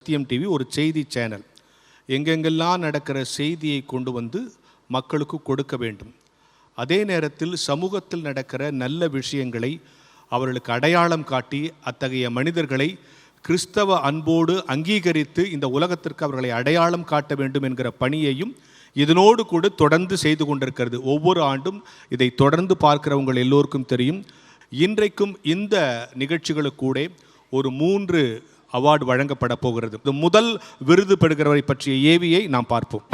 சத்தியம் டிவி ஒரு செய்தி சேனல். எங்கெங்கெல்லாம் நடக்கிற செய்தியை கொண்டு வந்து மக்களுக்கு கொடுக்க வேண்டும். அதே நேரத்தில் சமூகத்தில் நடக்கிற நல்ல விஷயங்களை அவர்களுக்கு அடையாளம் காட்டி அத்தகைய மனிதர்களை கிறிஸ்தவ அன்போடு அங்கீகரித்து இந்த உலகத்திற்கு அவர்களை அடையாளம் காட்ட வேண்டும் என்கிற பணியையும் இதனோடு கூட தொடர்ந்து செய்து கொண்டிருக்கிறது. ஒவ்வொரு ஆண்டும் இதை தொடர்ந்து பார்க்கிறவங்க எல்லோருக்கும் தெரியும். இன்றைக்கும் இந்த நிகழ்ச்சிகளுக்கு கூட ஒரு 3 அவார்டு வழங்கப்பட போகிறது. முதல் விருது பெறுகிறவரை பற்றிய ஏவியை நாம் பார்ப்போம்.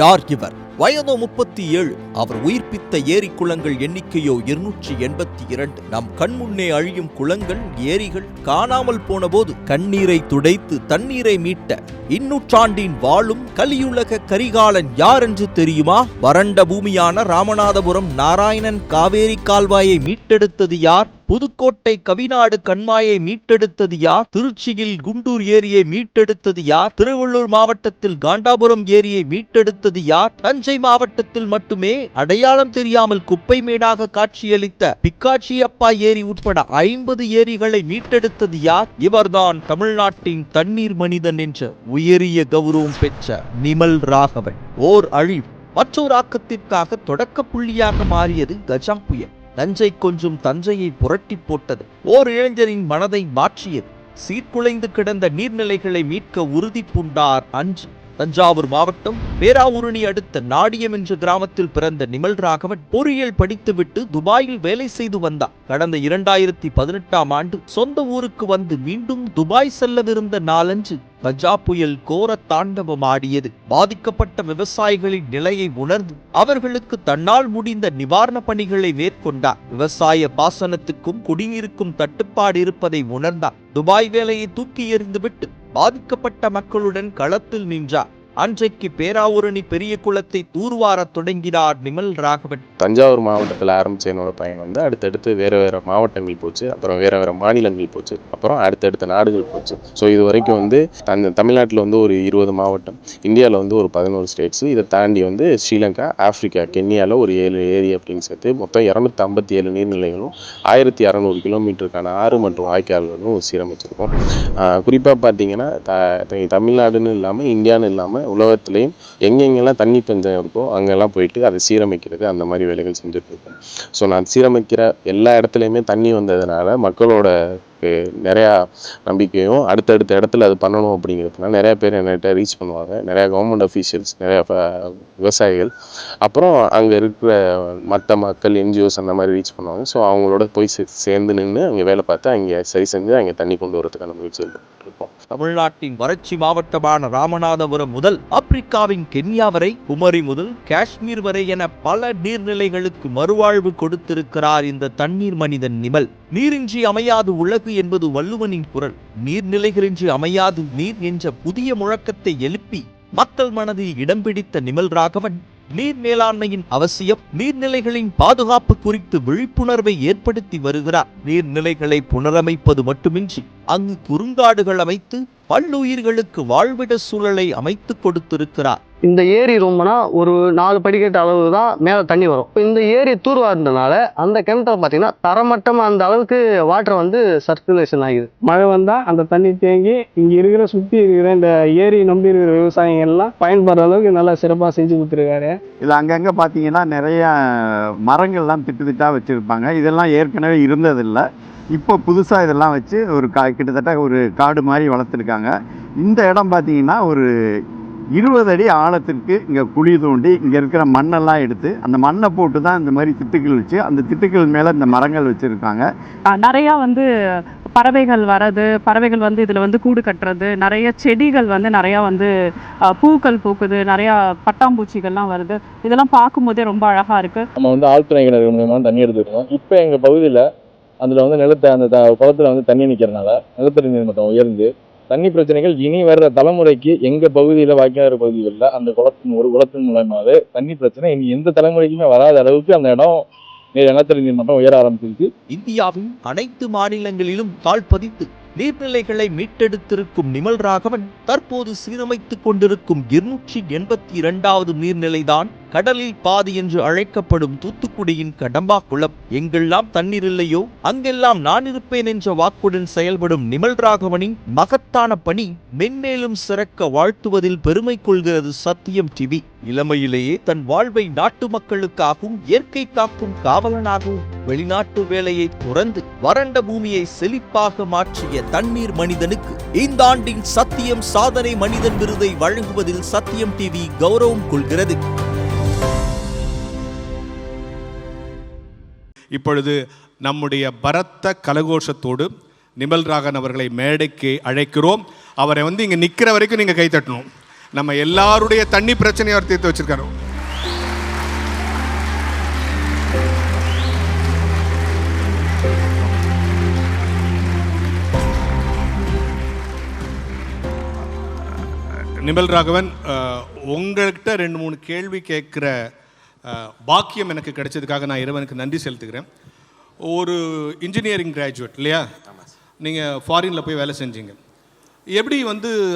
யார் இவர்? வயதோ 37. அவர் உயிர்ப்பித்த ஏரி குளங்கள் எண்ணிக்கையோ 282. நம் கண்முன்னே அழியும் குளங்கள், ஏரிகள் காணாமல் போன போது கண்ணீரை துடைத்து தண்ணீரை மீட்ட இந்நூற்றாண்டின் வாழும் கலியுலக கரிகாலன் யார் என்று தெரியுமா? வறண்ட பூமியான ராமநாதபுரம் நாராயணன் காவேரி கால்வாயை மீட்டெடுத்தது யார்? புதுக்கோட்டை கவிநாடு கண்மாயை மீட்டெடுத்தது யார்? திருச்சியில் குண்டூர் ஏரியை மீட்டெடுத்தது யார்? திருவள்ளூர் மாவட்டத்தில் காண்டாபுரம் ஏரியை மீட்டெடுத்தது யார்? தஞ்சை மாவட்டத்தில் மட்டுமே அடையாளம் தெரியாமல் குப்பை மேடாக காட்சியளித்த பிக்காட்சியப்பா ஏரி உட்பட 50 ஏரிகளை மீட்டெடுத்தது யார்? இவர்தான் தமிழ்நாட்டின் தண்ணீர் மனிதன் என்ற உயரிய கௌரவம் பெற்ற நிமல் ராகவன். ஓர் அழிவு மற்றொரு ஆக்கத்திற்காக தொடக்க புள்ளியாக மாறியது கஜா புயல். தஞ்சை கொஞ்சம் தஞ்சையை புரட்டி போட்டது. ஓர் இளைஞரின் மனதை மாற்றியது. சீர்குலைந்து கிடந்த நீர்நிலைகளை மீட்க உறுதி பூண்டார் அன்று. தஞ்சாவூர் மாவட்டம் பேராவூரணி அடுத்த நாடியம் என்ற கிராமத்தில் பிறந்த நிமல் ராகவன் பொறியியல் படித்துவிட்டு துபாயில் வேலை செய்து வந்தார். கடந்த 2018ஆம் ஆண்டு சொந்த ஊருக்கு வந்து மீண்டும் துபாய் செல்லவிருந்த நாளன்று கஜா புயல் கோர தாண்டவம் ஆடியது. பாதிக்கப்பட்ட விவசாயிகளின் நிலையை உணர்ந்து அவர்களுக்கு தன்னால் முடிந்த நிவாரண பணிகளை மேற்கொண்டார். விவசாய பாசனத்துக்கும் குடிநீருக்கும் தட்டுப்பாடு இருப்பதை உணர்ந்தார். துபாய் வேலையை தூக்கி எறிந்துவிட்டு பாதிக்கப்பட்ட மக்களுடன் களத்தில் நின்றார். அன்றைக்கு பேராவூரணி பெரிய குளத்தை தூர்வார தொடங்கினார் நிமல் ராகவன். தஞ்சாவூர் மாவட்டத்தில் ஆரம்பிச்ச என்னோட பயணம் வந்து அடுத்தடுத்து வேறு மாவட்டங்கள் போச்சு, அப்புறம் வேறு மாநிலங்கள் போச்சு, அப்புறம் அடுத்தடுத்த நாடுகள் போச்சு. ஸோ இது வரைக்கும் வந்து தமிழ்நாட்டில் வந்து ஒரு 20 மாவட்டம், இந்தியாவில் வந்து ஒரு 11 ஸ்டேட்ஸு, இதை தாண்டி வந்து ஸ்ரீலங்கா, ஆப்பிரிக்கா, கென்யாவில் ஒரு 7 ஏரி அப்படின்னு சேர்த்து மொத்தம் 257 நீர்நிலைகளும் 1600 கிலோமீட்டருக்கான ஆறு மற்றும் வாய்க்கால்களும் சீரமைச்சிருக்கோம். குறிப்பாக பார்த்தீங்கன்னா தமிழ்நாடுன்னு இல்லாமல் இந்தியான்னு இல்லாமல் உலகத்திலையும் எங்கெங்கெல்லாம் தண்ணி பஞ்சம் இருக்கோ அங்கெல்லாம் போயிட்டு அதை சீரமைக்கிறது, அந்த மாதிரி வேலைகள் செஞ்சுட்டு இருக்கோம். ஸோ நான் சீரமைக்கிற எல்லா இடத்துலையுமே தண்ணி வந்ததுனால மக்களோட நிறையா நம்பிக்கையும் அடுத்தடுத்த இடத்துல அது பண்ணணும் அப்படிங்கிறதுனால நிறையா பேர் என்கிட்ட ரீச் பண்ணுவாங்க. நிறையா கவர்மெண்ட் அஃபீஷியல்ஸ், நிறையா விவசாயிகள், அப்புறம் அங்கே இருக்கிற மற்ற மக்கள், என்ஜிஓஸ் அந்த மாதிரி ரீச் பண்ணுவாங்க. ஸோ அவங்களோட போய் சேர்ந்து நின்று அங்கே வேலை பார்த்து அங்கே சரி செஞ்சு அங்கே தண்ணி கொண்டு வரதுக்கான முயற்சி இருக்கோம். தமிழ்நாட்டின் வறட்சி மாவட்டமான ராமநாதபுரம் முதல் ஆப்பிரிக்காவின் கென்யா வரை, குமரி முதல் காஷ்மீர் வரை என பல நீர்நிலைகளுக்கு மறுவாழ்வு கொடுத்திருக்கிறார் இந்த தண்ணீர் மனிதன் நிமல். நீரின்றி அமையாது உலகு என்பது வள்ளுவனின் குரல். நீர்நிலைகளின்றி அமையாது நீர் என்ற புதிய முழக்கத்தை எழுப்பி மக்கள் மனதில் இடம் பிடித்த நிமல் ராகவன் நீர் மேலாண்மையின் அவசியம், நீர்நிலைகளின் பாதுகாப்பு குறித்து விழிப்புணர்வை ஏற்படுத்தி வருகிறார். நீர்நிலைகளை புனரமைப்பது மட்டுமின்றி அங்கு குறுங்காடுகள் அமைத்து பல்லுயிர்களுக்கு வாழ்விட சூழலை அமைத்து கொடுத்திருக்கிறார். இந்த ஏரி ரொம்பனா ஒரு 4 படிக்கட்டு அளவு தான் மேலே தண்ணி வரும். இந்த ஏரி தூர்வாருன்றனால அந்த கிணத்துல பார்த்தீங்கன்னா தரமட்டமாக அந்த அளவுக்கு வாட்டர் வந்து சர்க்குலேஷன் ஆகிடுது. மழை வந்தால் அந்த தண்ணி தேங்கி இங்கே இருக்கிற சுற்றி இருக்கிற இந்த ஏரி நம்பி இருக்கிற விவசாயிகள் எல்லாம் பயன்படுற அளவுக்கு நல்லா சிறப்பாக செஞ்சு கொடுத்துருக்காரு. இதில் அங்கங்கே பார்த்தீங்கன்னா நிறைய மரங்கள்லாம் திட்டாக வச்சுருப்பாங்க. இதெல்லாம் ஏற்கனவே இருந்ததில்லை. இப்போ புதுசாக இதெல்லாம் வச்சு ஒரு கிட்டத்தட்ட ஒரு காடு மாதிரி வளர்த்துருக்காங்க. இந்த இடம் பார்த்தீங்கன்னா ஒரு 20 அடி ஆழத்திற்கு இங்கே குழி தோண்டி இங்கே இருக்கிற மண்ணெல்லாம் எடுத்து அந்த மண்ணை போட்டு தான் இந்த மாதிரி திட்டுக்கள் வச்சு அந்த திட்டுக்கள் மேலே இந்த மரங்கள் வச்சுருக்காங்க. நிறையா வந்து பறவைகள் வர்றது, பறவைகள் வந்து இதில் வந்து கூடு கட்டுறது, நிறைய செடிகள் வந்து நிறையா வந்து பூக்கள் பூக்குது, நிறையா பட்டாம்பூச்சிகள்லாம் வருது. இதெல்லாம் பார்க்கும்போதே ரொம்ப அழகாக இருக்குது. நம்ம வந்து ஆழ்துணை கிணறு மூலமாக தண்ணி எடுத்துருக்கோம். இப்போ எங்கள் பகுதியில் அதில் வந்து நிலத்தை அந்த குளத்தில் வந்து தண்ணி நிற்கிறனால நிலத்தடி நீர் மட்டம் உயர்ந்து தண்ணி பிரச்சனைகள் இனி வர்ற தலைமுறைக்கு எங்கள் பகுதியில் வாய்க்கால் பகுதிகளில் அந்த ஒரு குளத்தின் மூலமாகவே தண்ணி பிரச்சனை இனி எந்த தலைமுறைக்குமே வராத அளவுக்கு அந்த இடம் நிலத்தடி நீர் மட்டம் உயர ஆரம்பிச்சிருக்கு. இந்தியாவின் அனைத்து மாநிலங்களிலும் கால் பதித்து நீர்நிலைகளை மீட்டெடுத்திருக்கும் நிமல் ராகவன் தற்போது சீரமைத்துக் கொண்டிருக்கும் 282வது நீர்நிலைதான் கடலில் பாதி என்று அழைக்கப்படும் தூத்துக்குடியின் கடம்பா குளம். எங்கெல்லாம் தண்ணீர் இல்லையோ அங்கெல்லாம் நான் இருப்பேன் என்ற வாக்குடன் செயல்படும் நிமல் ராகவனின் மகத்தான பணி மென்மேலும் சிறக்க வாழ்த்துவதில் பெருமை கொள்கிறது சத்தியம் டிவி. இளமையிலேயே தன் வாழ்வை நாட்டு மக்களுக்காகவும் இயற்கை காக்கும் காவலனாகவும் வெளிநாட்டு வேலையை துறந்து வறண்ட பூமியை செழிப்பாக மாற்றிய தண்ணீர் மனிதனுக்கு இந்த ஆண்டின் சத்தியம் சாதனை மனிதன் விருதை வழங்குவதில் சத்தியம் டிவி கௌரவம் கொள்கிறது. இப்பொழுது நம்முடைய பரத்த கலகோஷத்தோடு நிமல் ராகவன் அவர்களை மேடைக்கு அழைக்கிறோம். அவரை இங்கே நிற்கிற வரைக்கும் நீங்கள் கை தட்டணும். நம்ம எல்லாருடைய தண்ணி பிரச்சனையை அவர் தீர்த்து வச்சிருக்காரு. நிமல் ராகவன், உங்கள்கிட்ட 2-3 கேள்வி கேட்குற பாக்கியம் எனக்கு கிடைச்சதுக்காக நான் இறைவனுக்கு நன்றி செலுத்துகிறேன். ஒரு இன்ஜினியரிங் கிராஜுவேட் இல்லையா? நீங்கள் ஃபாரினில் போய் வேலை செஞ்சீங்க. எப்படி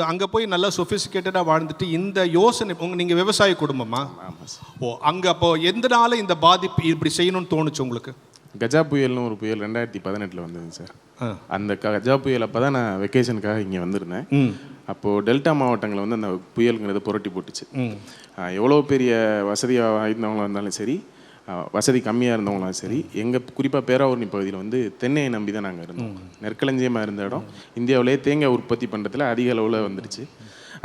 அங்கே போய் நல்லா சொஃபிஸ்டிகேட்டடாக வாழ்ந்துட்டு இந்த யோசனை நீங்கள் விவசாய குடும்பமா? அங்கே அப்போது எந்த நாள் இந்த பாதிப்பு இப்படி செய்யணும்னு தோணுச்சு உங்களுக்கு? கஜா புயல்னு ஒரு புயல் 2018 வந்ததுங்க சார். அந்த கஜா புயல் அப்போ தான் நான் வெக்கேஷனுக்காக இங்கே வந்திருந்தேன். அப்போது டெல்டா மாவட்டங்களை அந்த புயலுங்கிறது புரட்டி போட்டுச்சு. எவ்வளோ பெரிய வசதியாக வாய்ந்தவங்களாக இருந்தாலும் சரி, வசதி கம்மியாக இருந்தவங்களாம் சரி, எங்கள் குறிப்பாக பேராவூரணி பகுதியில் தென்னையை நம்பி தான் நாங்கள் இருந்தோம். நெற்களஞ்சியமாக இருந்த இடம் இந்தியாவிலே தேங்காய் உற்பத்தி பண்ணுறதுல அதிக அளவில் வந்துடுச்சு.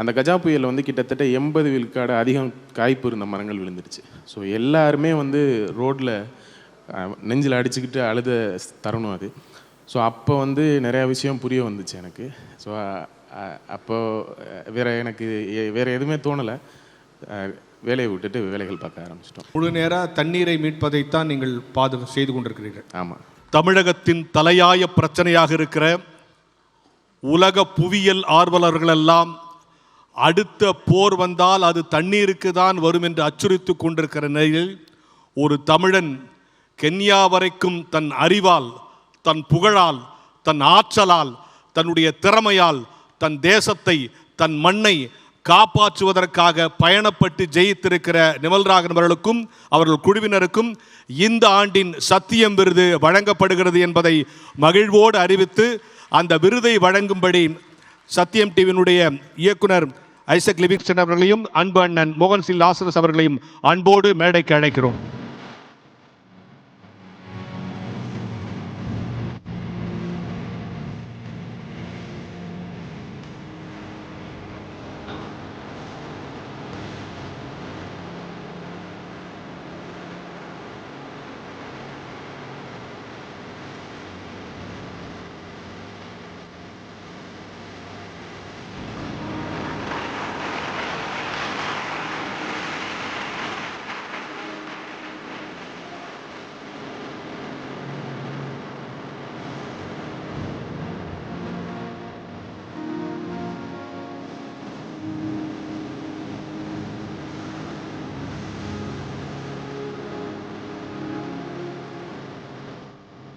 அந்த கஜா புயலில் கிட்டத்தட்ட 80 விழுக்காடு அதிகம் காய்ப்பு இருந்த மரங்கள் விழுந்துடுச்சு. ஸோ எல்லாருமே ரோட்டில் நெஞ்சில் அடிச்சுக்கிட்டு அழுத தருணம் அது. ஸோ அப்போ நிறையா விஷயம் புரிய வந்துச்சு எனக்கு. ஸோ அப்போது வேறு எதுவுமே தோணலை. வேலையை விட்டுட்டு வேலைகள் பார்க்க ஆரம்பிச்சிட்டோம். முழு நேரம் தண்ணீரை மீட்பதைத்தான் நீங்கள் செய்து கொண்டிருக்கிறீர்கள். ஆமாம். தமிழகத்தின் தலையாய பிரச்சனையாக இருக்கிற உலக புவியியல் ஆர்வலர்களெல்லாம் அடுத்த போர் வந்தால் அது தண்ணீருக்கு தான் வரும் என்று அச்சுறுத்தி கொண்டிருக்கிற நிலையில் ஒரு தமிழன் கென்யா வரைக்கும் தன் அறிவால், தன் புகழால், தன் ஆற்றலால், தன்னுடைய திறமையால் தன் தேசத்தை, தன் மண்ணை காப்பாற்றுவதற்காக பயணப்பட்டு ஜெயித்திருக்கிற நிமல் ராகவன் அவர்களுக்கும் அவர்கள் குழுவினருக்கும் இந்த ஆண்டின் சத்தியம் விருது வழங்கப்படுகிறது என்பதை மகிழ்வோடு அறிவித்து அந்த விருதை வழங்கும்படி சத்தியம் டிவியினுடைய இயக்குனர் ஐசக் லிவிங்ஸ்டன் அவர்களையும் அன்பு அண்ணன் மோகன் சி லாசரஸ் அவர்களையும் அன்போடு மேடைக்கு அழைக்கிறோம்.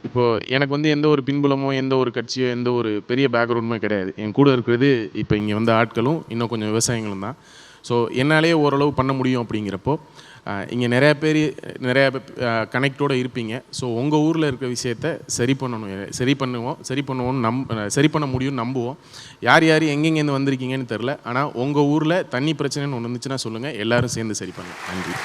இப்போது எனக்கு எந்த ஒரு பின்புலமோ, எந்த ஒரு கட்சியோ, எந்த ஒரு பெரிய பேக்ரவுண்டுமே கிடையாது. என் கூட இருக்கிறது இப்போ இங்கே ஆட்களும் இன்னும் கொஞ்சம் விவசாயிகளும் தான். ஸோ என்னாலே ஓரளவு பண்ண முடியும் அப்படிங்கிறப்போ இங்கே நிறையா கனெக்டோடு இருப்பீங்க. ஸோ உங்கள் ஊரில் இருக்கிற விஷயத்த சரி பண்ண முடியும்னு நம்புவோம். யார் எங்கெங்கேருந்து வந்திருக்கீங்கன்னு தெரில. ஆனால் உங்கள் ஊரில் தண்ணி பிரச்சனைன்னு ஒன்று இருந்துச்சுன்னா சொல்லுங்கள், எல்லோரும் சேர்ந்து சரி பண்ணுங்கள். நன்றி.